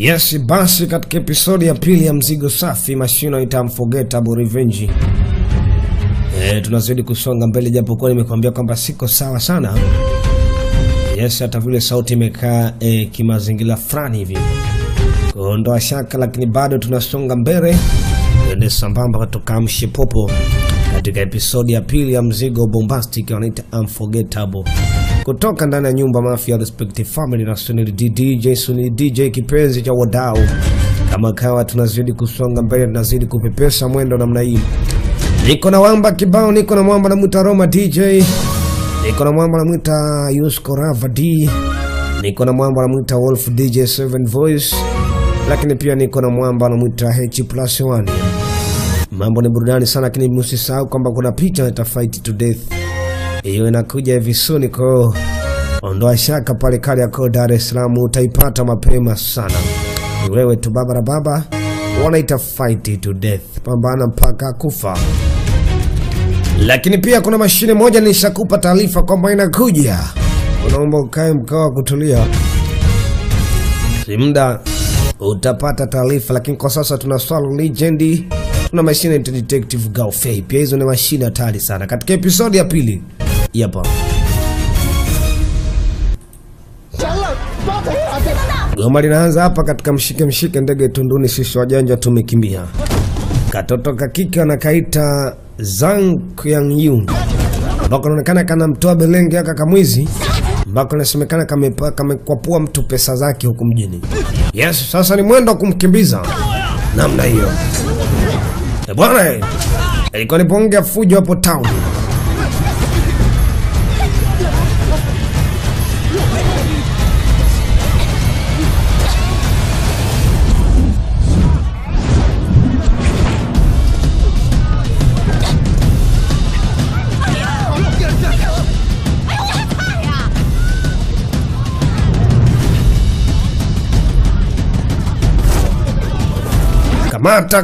Yes, basi katika episodi ya pili ya Mzigo Safi, mashine ita Unforgettable Revenge. Tunazidi kusonga mbele japo kwa nimekuambia kwamba siko sawa sana. Yes, hata vile sauti imekaa kimazingira fulani hivi. Kuondoa shaka, lakini bado tunasonga mbele. Ndio sambamba kutoka Mshipopo katika episodi ya pili ya Mzigo Bombastic wanaita Unforgettable. Kutoka ndani ya nyumba Mafia Respective Family na Sunil DJ Sunil DJ kipenzi cha wadau. Kama kawa tunazidi kusonga mbele, tunazidi kupepesa mwendo namna hii. Niko na wamba kibao, niko na mwamba na mwita Roma DJ. Niko na mwamba na mwita Yusko Rava D. Niko na mwamba na mwita Wolf DJ7 Voice. Lakini pia niko na mwamba na mwita H+1. Mambo ni burudani sana, lakini msisahau kwamba kuna picha ya Fight to Death. Hiyo inakuja hivi soon, kwa ondoa shaka pale Kariakoo Dar es Salaam utaipata mapema sana. Ni wewe tu baba na baba wanaita Fight to Death, pambana mpaka kufa. Lakini pia kuna mashine moja nishakupa taarifa kwamba inakuja. Unaomba ukae mkao kutulia, si muda utapata taarifa. Lakini kwa sasa tuna Swallow Legend, tuna mashine Detective Gaofei. Pia hizo ni mashine hatari sana katika episodi ya pili. Yapa goma linaanza hapa katika mshike ndege tunduni, sisi wajanja tumekimbia. Katoto kakike anakaita Zhang Qiangyun, ambako anaonekana kana mtoa belenge aka kamwizi, ambako nasemekana kamekwapua mtu pesa zake huko mjini. Yes, sasa ni mwendo kumkimbiza namna hiyo. Bwana, ilikuwa ni bonge ya fujo hapo town.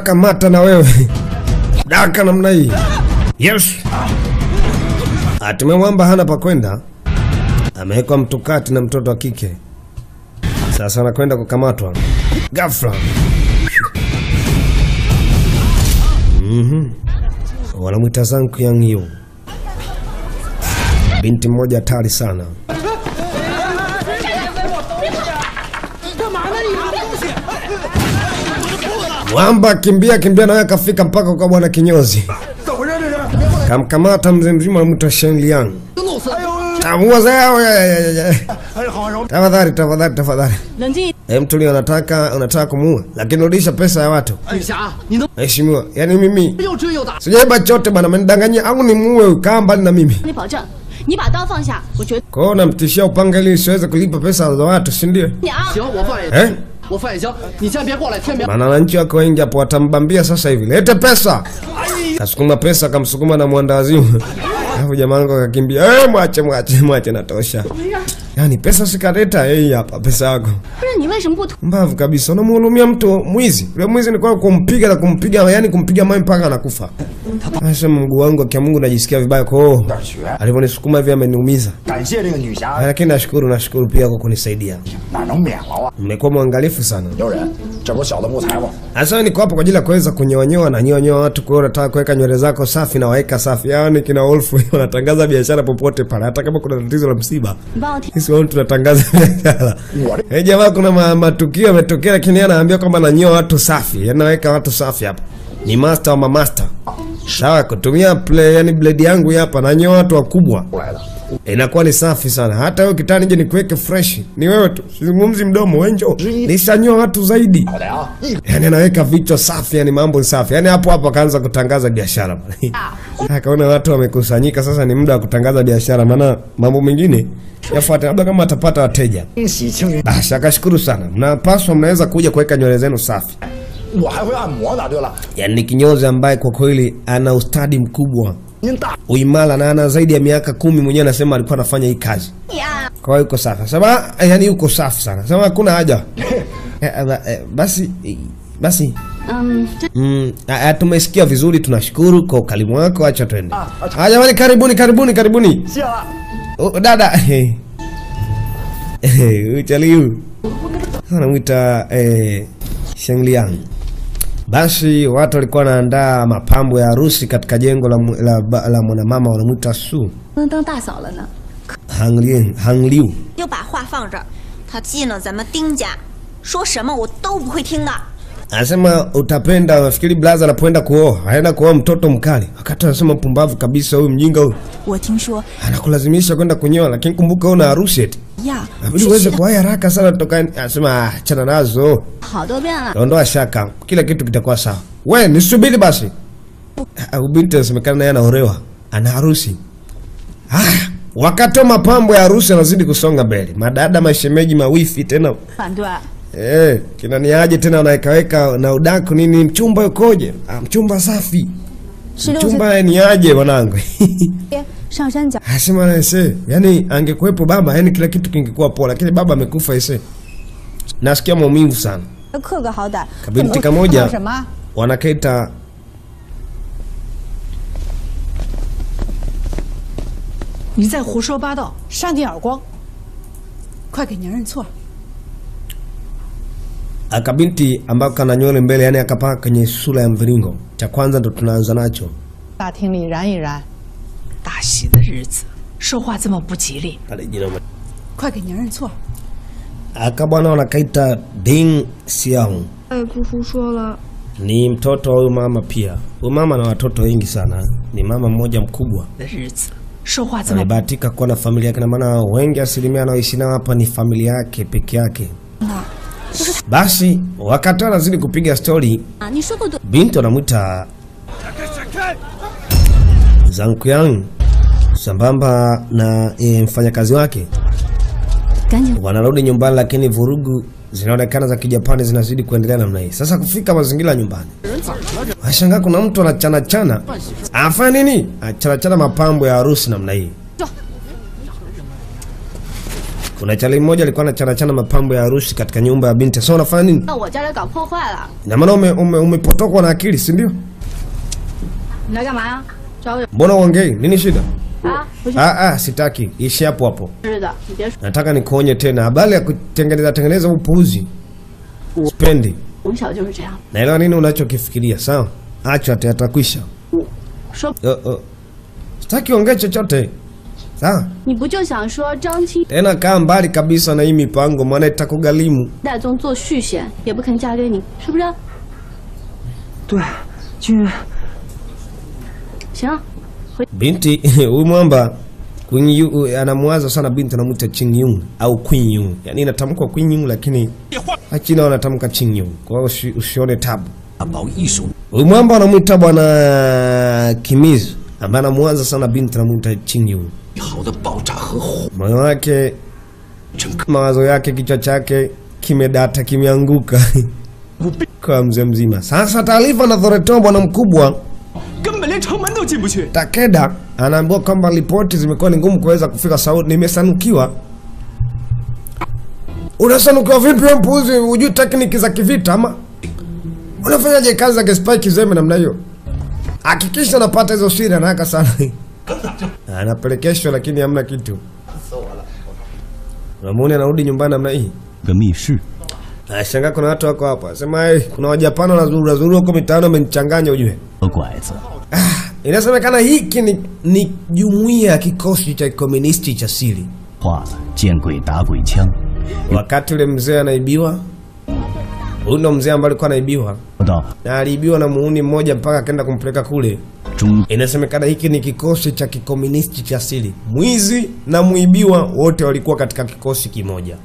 Kamata na wewe. Daka namna hii. Yes. Atumemwamba hana pa kwenda. Amewekwa mtukati na mtoto wa kike. Sasa anakwenda kukamatwa ghafla. Wanamuita Zhang Qiangyun, binti mmoja hatari sana. Wamba kimbia na wewe kafika mpaka kwa bwana kinyozi. Kamkamata mzee mzima anamuita Shen Liang. Tamua zao. Tafadhali. Mtulio unataka kumuua, lakini rudisha pesa ya watu. Heshimiwa, yani mimi sijaiba chote bana, amenidanganyia au ni muue kaa mbali na mimi. Kwa namtishia upanga ili siweze kulipa pesa za watu, si ndio? Maana wananchi wako wengi hapo watambambia sasa hivi. Lete pesa. Kasukuma pesa, kamsukuma na mwandawazimu. Hapo jamaa wangu akakimbia. Mwache natosha. Yani pesa sikaleta, hapa pesa yako. Mbavu kabisa, unamhurumia mtu mwizi. Yule mwizi ni kwa kumpiga, yani kumpiga mawe mpaka anakufa. Sasa Mungu wangu, kwa Mungu najisikia vibaya kwa alivyonisukuma hivi ameniumiza. Lakini nashukuru pia kwa kunisaidia. Mmekuwa mwangalifu sana. Sasa niko hapo kwa ajili ya kuweza kunyoa na nyoa watu, kwa nataka kuweka nywele zako safi na waeka safi. Yani kina Wolf wanatangaza biashara popote pale, hata kama kuna tatizo la msiba. Sisi wao tunatangaza biashara. Jamaa kuna matukio yametokea, lakini anaambia kwamba nanyoa watu safi. Yanaweka watu safi hapa. Ni master wa master. Sawa, kutumia yani blade yangu hapa nanyoa watu wakubwa. Inakuwa ni safi sana. Hata wewe kitani nje nikuweke fresh. Ni wewe tu. Sizungumzi mdomo wenjo. Nisanyoa watu zaidi. Yani anaweka vichwa safi, yani mambo safi. Yani hapo akaanza kutangaza biashara. Akaona watu wamekusanyika, sasa ni muda wa kutangaza biashara, maana mambo mengine yafuate labda kama atapata wateja. Basi akashukuru sana. Mnapaswa mnaweza kuja kuweka nywele zenu safi. Yani kinyozi ambaye kwa kweli ana ustadi mkubwa, uimala, na ana zaidi ya miaka 10 mwenyewe anasema alikuwa anafanya hii kazi. Kwa hiyo yuko safi. Sema yani yuko safi sana. Sema hakuna haja. Basi. Tumesikia vizuri, tunashukuru kwa ukarimu wako, acha twende. Jamani, karibuni. Dada. Uchali. anamuita Sheng Liang. Basi watu walikuwa wanaandaa mapambo ya harusi katika jengo la mwanamama wanamuita Su. Hang Liu. 就把话放这儿，他进了咱们丁家，说什么我都不会听的。 Anasema utapenda, nafikiri blaza anapoenda kuoa, haenda kuoa mtoto mkali. Wakati anasema pumbavu kabisa huyu mjinga huyu. Anakulazimisha kwenda kunyoa, lakini kumbuka una harusi eti. Inabidi uweze kuwahi haraka sana toka. Anasema achana nazo. Ondoa shaka, kila kitu kitakuwa sawa. Wewe nisubiri basi. Binti anasemekana naye anaolewa, ana harusi. Wakati mapambo ya harusi yanazidi kusonga mbele. Madada, mashemeji, mawifi tena. Kina niaje tena wanaekaweka na udaku nini, mchumba yukoje? Mchumba safi. Mchumba ni aje wanangu? Hasema ese, yani angekuepo baba, yani kila kitu kingekuwa poa, lakini baba amekufa ese. Nasikia maumivu sana. Kabinti kamoja wanakaita 你在胡说八道，扇你耳光！快给娘认错。 Akabinti ambao kana nywele mbele, yani akapaka kwenye sura ya mviringo. Cha kwanza ndo tunaanza nacho. 大厅里燃一燃，大喜的日子，说话这么不吉利。快给娘认错。Akabwana wanakaita Ding Xiang. 姑父说了， Ni mtoto wa mama pia. Huyu mama na watoto wengi sana. Ni mama mmoja mkubwa. 的日子，说话这么 Amebahatika kuwa na familia yake, na maana wengi asilimia wanaoishi nao hapa ni familia yake peke yake. Basi wakati anazidi kupiga story, binti anamuita Zhang Qiang sambamba na mfanyakazi wake. Wanarudi nyumbani, lakini vurugu zinaonekana za Kijapani zinazidi kuendelea namna hii. Sasa kufika mazingira nyumbani, washangaa kuna mtu anachana. Afanya nini? Achana mapambo ya harusi namna hii. Kuna chali mmoja alikuwa anachana mapambo ya harusi katika nyumba ya binti. Sasa unafanya nini? Na maana umepotokwa na akili, si ndio? Mbona uongei? Nini shida? Sitaki. Ishi hapo hapo. Nataka nikuonye tena. Habari ya kutengeneza upuuzi. Sipendi. Naelewa nini unachokifikiria, sawa? Acha atakwisha. Sitaki ongea chochote. Sawa? Tena kaa mbali kabisa na hii mipango, maana itakugharimu. Binti huyu mwamba Queen Yu anamwaza sana binti, anamuita Ching Yung au Queen Yung. Yani inatamkwa Queen Yung lakini Wachina wanatamka Ching Yung. Kwa hiyo usione tabu. Huyu mwamba anamuita bwana Kimizu, ambaye anamwaza sana binti, anamuita Ching Yung. Moyo wake, mawazo yake, kichwa chake kimedata, kimeanguka kwa mzee mzima. Sasa taarifa na Thoretoa bwana mkubwa Takeda anaambiwa kwamba ripoti zimekuwa ni ngumu kuweza kufika Saudi. Nimesanukiwa. Unasanukiwa vipi wewe mpuzi? Hujui tekniki za kivita ama? Unafanyaje kazi za spy kizeme namna hiyo? Hakikisha unapata hizo siri haraka sana. Anapelekeshwa lakini hamna kitu. Ramoni anarudi nyumbani namna hii. Shangaa kuna watu wako hapa. Sema kuna Wajapani wanazuru huko mitaani wamenichanganya ujue. Inasemekana hiki ni jumuiya ya kikosi cha komunisti cha siri. Wakati ule mzee anaibiwa, huyu ndo mzee ambaye alikuwa anaibiwa. Na aliibiwa na muuni mmoja mpaka akaenda kumpeleka kule. Inasemekana hiki ni kikosi cha kikomunisti cha siri. Mwizi na muibiwa wote walikuwa katika kikosi kimoja.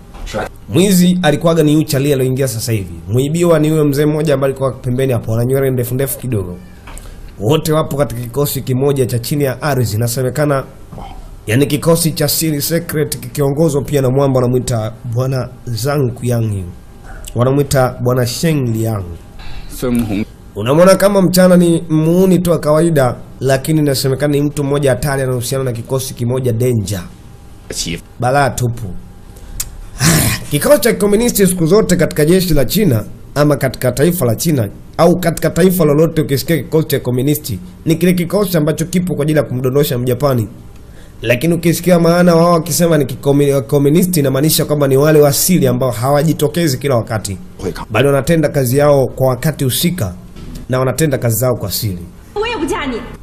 Mwizi alikuwaga ni Uchali alioingia sasa hivi. Muibiwa ni yule mzee mmoja ambaye alikuwa pembeni hapo, ana nywele ndefu ndefu kidogo. Wote wapo katika kikosi kimoja cha chini ya ardhi. Inasemekana yani kikosi cha siri secret kikiongozwa pia na mwamba anamuita bwana Zhang Qiang. Wanamuita bwana Sheng Liang. Unamwona kama mchana ni muuni tu kawaida, lakini inasemekana ni mtu mmoja hatari anahusiana na kikosi kimoja danger. Balaa tupu. Kikosi cha komunisti siku zote katika jeshi la China ama katika taifa la China au katika taifa lolote ukisikia kikosi cha komunisti ni kile kikosi ambacho kipo kwa ajili ya kumdondosha Mjapani. Lakini ukisikia maana wao wakisema ni kikomunisti inamaanisha kwamba ni wale wasili ambao hawajitokezi kila wakati, bali wanatenda kazi yao kwa wakati husika na wanatenda kazi zao kwa siri.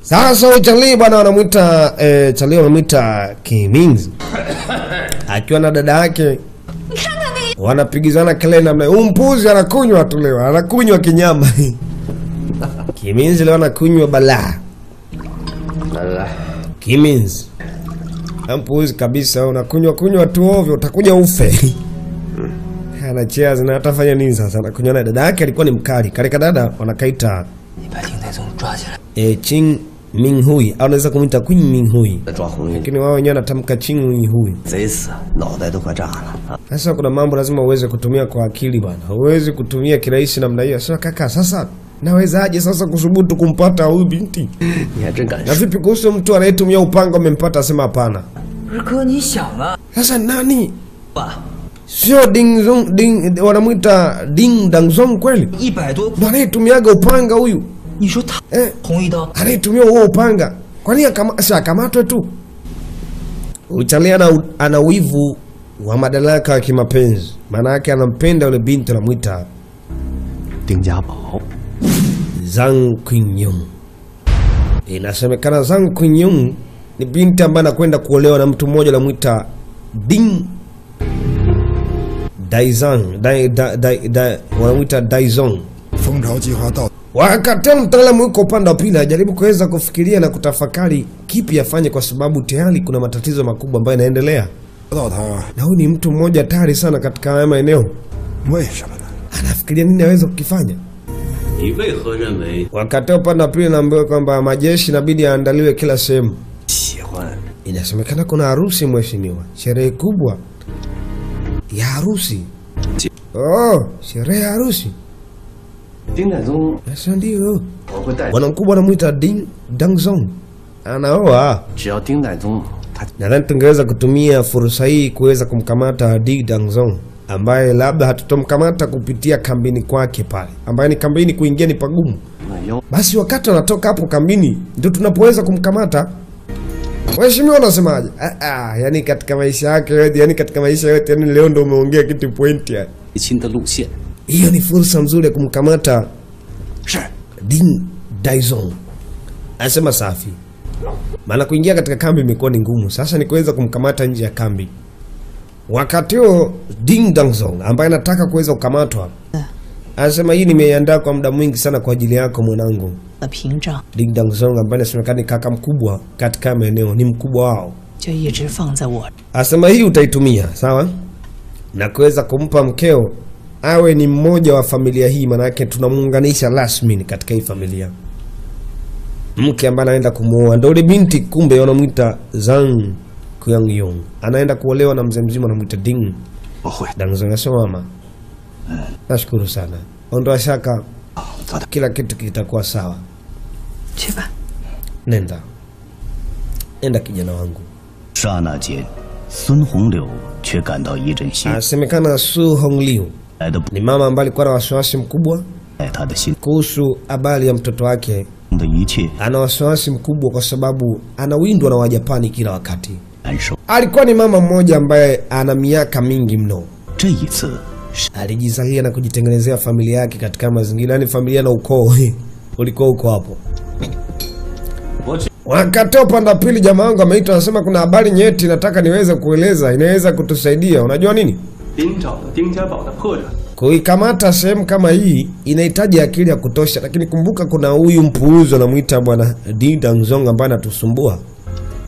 Sasa Charlie bwana wanamuita Charlie wanamuita Kimings akiwa na dada yake wanapigizana kelele namna umpuzi anakunywa tu leo, anakunywa kinyama. Kimings leo anakunywa balaa. Kimings ampuzi kabisa, unakunywa tu ovyo utakuja ufe. Anachea zina atafanya nini sasa? Anakunywa na dada yake alikuwa ni mkali. Kale dada wanakaita Ching Ming Hui, au unaweza kumuita Queen Ming Hui. Lakini wao wenyewe wanatamka Ching Ming Hui. Sasa kuna mambo lazima uweze kutumia kwa akili bwana. Huwezi kutumia kirahisi namna hiyo. Sasa kaka, sasa nawezaje sasa kusubutu kumpata huyu binti? Na vipi kuhusu mtu anayetumia upanga umempata? Sema hapana. Sasa nani? Sio Ding Zong, wanamuita Ding Dang Zong kweli? Ndio anayetumiaga upanga huyu. Anayetumia huo upanga. Kwa nini akamatwe tu? Uchalia ana wivu wa madaraka ya kimapenzi. Maana yake anampenda yule binti anamuita Ding Jiabao. Zhang Qinyong. Inasemekana Zhang Qinyong ni binti ambaye anakwenda kuolewa na mtu mmoja anamuita Ding Daizong. Wanamuita Daizong. Wakati mtaalamu yuko upande wa pili ajaribu kuweza kufikiria na kutafakari kipi afanye, kwa sababu tayari kuna matatizo makubwa ambayo yanaendelea. Na huyu ni mtu mmoja hatari sana katika haya maeneo. Anafikiria nini aweze kukifanya? Wakati upande wa pili naambiwa kwamba majeshi inabidi yaandaliwe kila sehemu. Inasemekana kuna harusi mheshimiwa, sherehe kubwa ya harusi. Sherehe ya harusi. Sasa ndio bwana mkubwa anamuita Ding Dang Zong anaoa. Nadhani tungeweza kutumia fursa hii kuweza kumkamata Ding Dang Zong, ambaye labda hatutomkamata kupitia kambini kwake pale, ambaye ni kambini kuingia ni pagumu. Basi wakati anatoka hapo kambini ndio tunapoweza kumkamata. Mheshimiwa unasemaje? Yani katika maisha yake yote, yani katika maisha yote, yani leo ndio umeongea kitu point ya. Hiyo ni fursa nzuri ya kumkamata Ding Daizong. Anasema safi. Maana kuingia katika kambi imekuwa ni ngumu. Sasa ni kuweza kumkamata nje ya kambi. Wakati huo Ding Daizong ambaye anataka kuweza kukamatwa anasema hii nimeiandaa kwa muda mwingi sana kwa ajili yako mwanangu. Ding Daizong ambaye anasemekana ni kaka mkubwa katika maeneo, ni mkubwa wao. Anasema hii utaitumia, sawa? Na kuweza kumpa mkeo awe ni mmoja wa familia hii, maana yake tunamuunganisha rasmi katika hii familia. Mke ambaye anaenda kumuoa ndio ile binti, kumbe wanamuita Zhang Qinyong. Anaenda kuolewa na mzee mzima anamuita Ding Dang Zong. Mama, nashukuru sana. Ondoa shaka, kila kitu kitakuwa sawa. Nenda kijana wangu. Sun Hongliu却感到一阵心。 Asemekana Su Hongliu ni mama ambaye alikuwa na wasiwasi mkubwa kuhusu habari ya mtoto wake. Ana wasiwasi mkubwa kwa sababu anawindwa na Wajapani kila wakati. Alikuwa ni mama mmoja ambaye ana miaka mingi mno. Alijizalia na kujitengenezea familia yake katika mazingira, yani familia na ukoo ulikuwa uko hapo. Wakati upande pili jamaa wangu ameitwa, anasema kuna habari nyeti nataka niweze kueleza, inaweza kutusaidia. Unajua nini? Kuikamata sehemu kama hii inahitaji akili ya kutosha, lakini kumbuka kuna huyu mpuuzo anamuita bwana Ding Dang Zong ambaye anatusumbua.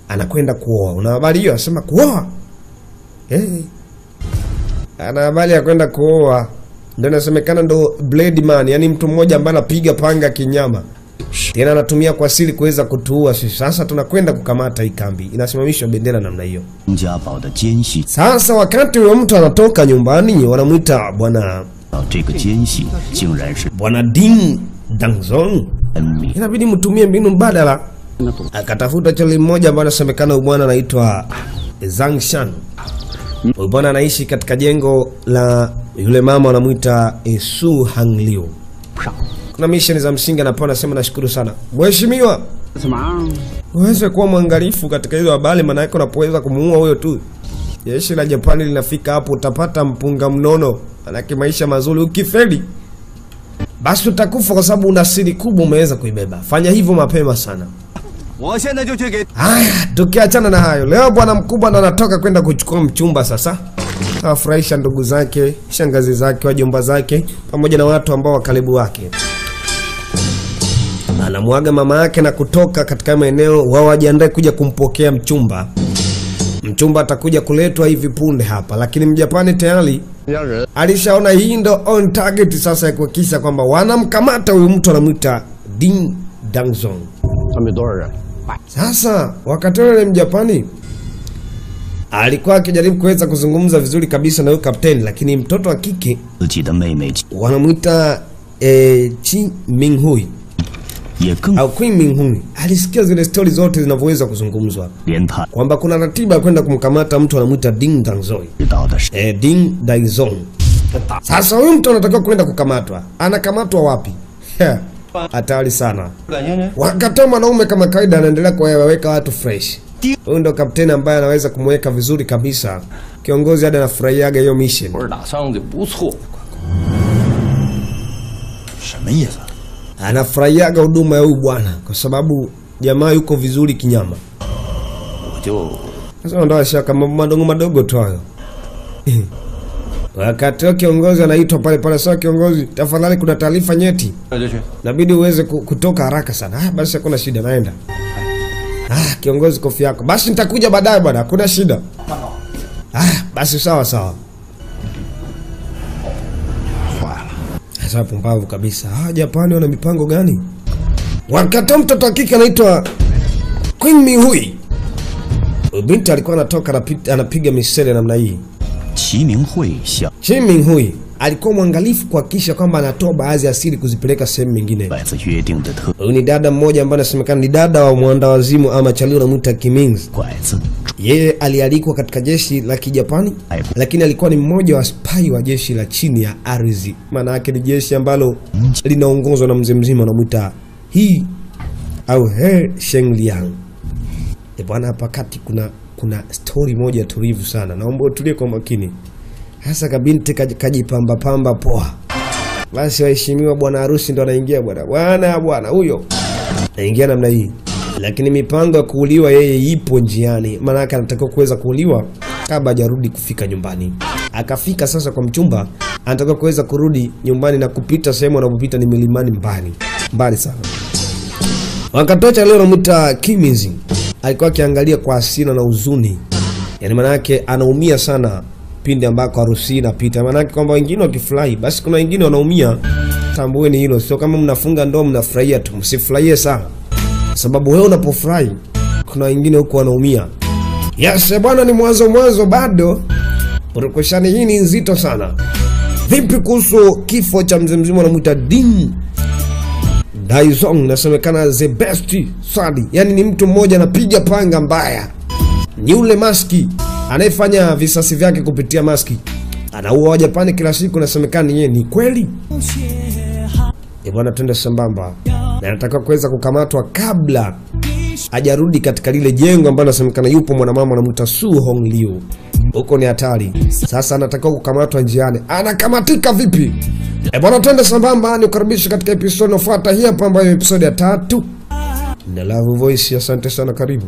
Anakwenda kuoa. Una habari hiyo? Anasema kuoa. Ana habari ya kwenda kuoa. Ndio inasemekana ndo Blade Man, yani mtu mmoja ambaye anapiga panga kinyama. Tena anatumia kwa siri kuweza kutuua sisi. Sasa tunakwenda kukamata hii kambi. Inasimamishwa bendera namna hiyo. Sasa wakati huyo mtu anatoka nyumbani, wanamuita bwana Ding Dang Zong. Inabidi mtumie mbinu mbadala. Akatafuta chali mmoja ambaye anasemekana bwana anaitwa Zhang Shan. Huyu bwana anaishi katika jengo la yule mama anamuita Su Hongliu. Kuna mission za msingi anapewa, anasema nashukuru sana. Mheshimiwa, Uweze kuwa mwangalifu katika hizo habari, maana yake unapoweza kumuua huyo tu. Jeshi la Japani linafika hapo utapata mpunga mnono, maana maisha mazuri. Ukifeli basi utakufa kwa sababu una siri kubwa umeweza kuibeba. Fanya hivyo mapema sana. Haya, tukiachana na hayo, leo bwana mkubwa ndo anatoka kwenda kuchukua mchumba sasa. Afurahisha ndugu zake, shangazi zake, wajomba zake pamoja na watu ambao wakaribu wake. Anamwaga mama yake na kutoka katika maeneo wao wajiandae kuja kumpokea mchumba. Mchumba atakuja kuletwa hivi punde hapa, lakini Mjapani tayari alishaona hii ndo on target sasa ya kuhakikisha kwamba wanamkamata huyu mtu anamuita Ding Dangzong. Sasa wakati ule Mjapani alikuwa akijaribu kuweza kuzungumza vizuri kabisa na huyo kapteni, lakini mtoto wa kike wanamuita Chi Minghui au Queen Minghui alisikia zile story zote zinavyoweza kuzungumzwa kwamba kuna ratiba kwenda kumkamata mtu anamuita Ding Dangzong. Ding Dangzong. Sasa huyu mtu anatakiwa kwenda kukamatwa. Anakamatwa wapi? Hatari sana. Wakati mwanaume kama kawaida anaendelea kuwaweka watu fresh. Huyu ndo kapteni ambaye anaweza kumweka vizuri kabisa. Kiongozi hadi anafurahiaga hiyo mission. Anafurahiaga huduma ya huyu bwana kwa sababu jamaa yuko vizuri kinyama. Sasa ndo ashaka mambo madogo tu hayo. Wakati kiongozi anaitwa pale pale, sasa kiongozi, tafadhali kuna taarifa nyeti. Inabidi uweze kutoka haraka sana. Basi hakuna shida, naenda. Kiongozi, kofi yako. Basi nitakuja baadaye bwana, hakuna shida. Basi sawa sawa. Sasa pumbavu kabisa. Japani wana mipango gani? Wakati mtoto wa kike anaitwa Queen Minghui, binti alikuwa anatoka anapiga misele namna hii. Chi Minghui alikuwa mwangalifu kuhakikisha kwamba anatoa baadhi ya siri kuzipeleka sehemu nyingine. Ni dada mmoja ambaye anasemekana ni dada wa mwandawazimu ama chalio anamuita Kimings. Yeye alialikwa katika jeshi la Kijapani, lakini alikuwa ni mmoja wa spy wa jeshi la chini ya ardhi. Maana yake ni jeshi ambalo linaongozwa na mzee mzima anamuita He au He Shengliang. Bwana, hapa kati kuna story moja tulivu sana. Naomba utulie kwa makini. Hasa kabinti kajipamba pamba poa. Basi waheshimiwa bwana harusi ndo anaingia bwana huyo. Anaingia namna hii. Lakini mipango ya kuuliwa yeye ipo njiani. Maana yake anatakiwa kuweza kuuliwa kabla hajarudi kufika nyumbani. Akafika sasa kwa mchumba, anatakiwa kuweza kurudi nyumbani na kupita sehemu anapopita ni milimani mbali sana. Wakatocha leo anamuita Kimizi. Alikuwa akiangalia kwa hasira na huzuni. Yaani maana yake anaumia sana pindi ambako harusi inapita. Maana yake kwamba wengine wakifurahi basi kuna wengine wanaumia. Tambueni hilo. Sio kama mnafunga ndoa mnafurahia tu. Msifurahie sana. Sababu wewe unapofurahi kuna wengine huko wanaumia. Yes bwana, ni mwanzo bado. Purukushani hii ni nzito sana. Vipi kuhusu kifo cha mzee mzima anamuita Ding Dangzong? Nasemekana the best sadi. Yaani ni mtu mmoja anapiga panga mbaya. Ni ule maski anayefanya visasi vyake kupitia maski. Anaua wa Japani kila siku, nasemekana yeye ni kweli. Bwana, twende sambamba. Na anataka kuweza kukamatwa kabla hajarudi katika lile jengo ambalo nasemekana yupo mwanamama anamuita Su Hong Liu. Huko ni hatari. Sasa anataka kukamatwa njiani. Anakamatika vipi? Bwana, twende sambamba. Nikukaribisha katika episode inayofuata hii hapa ambayo episode ya 3 na Love Voice. Asante sana, karibu.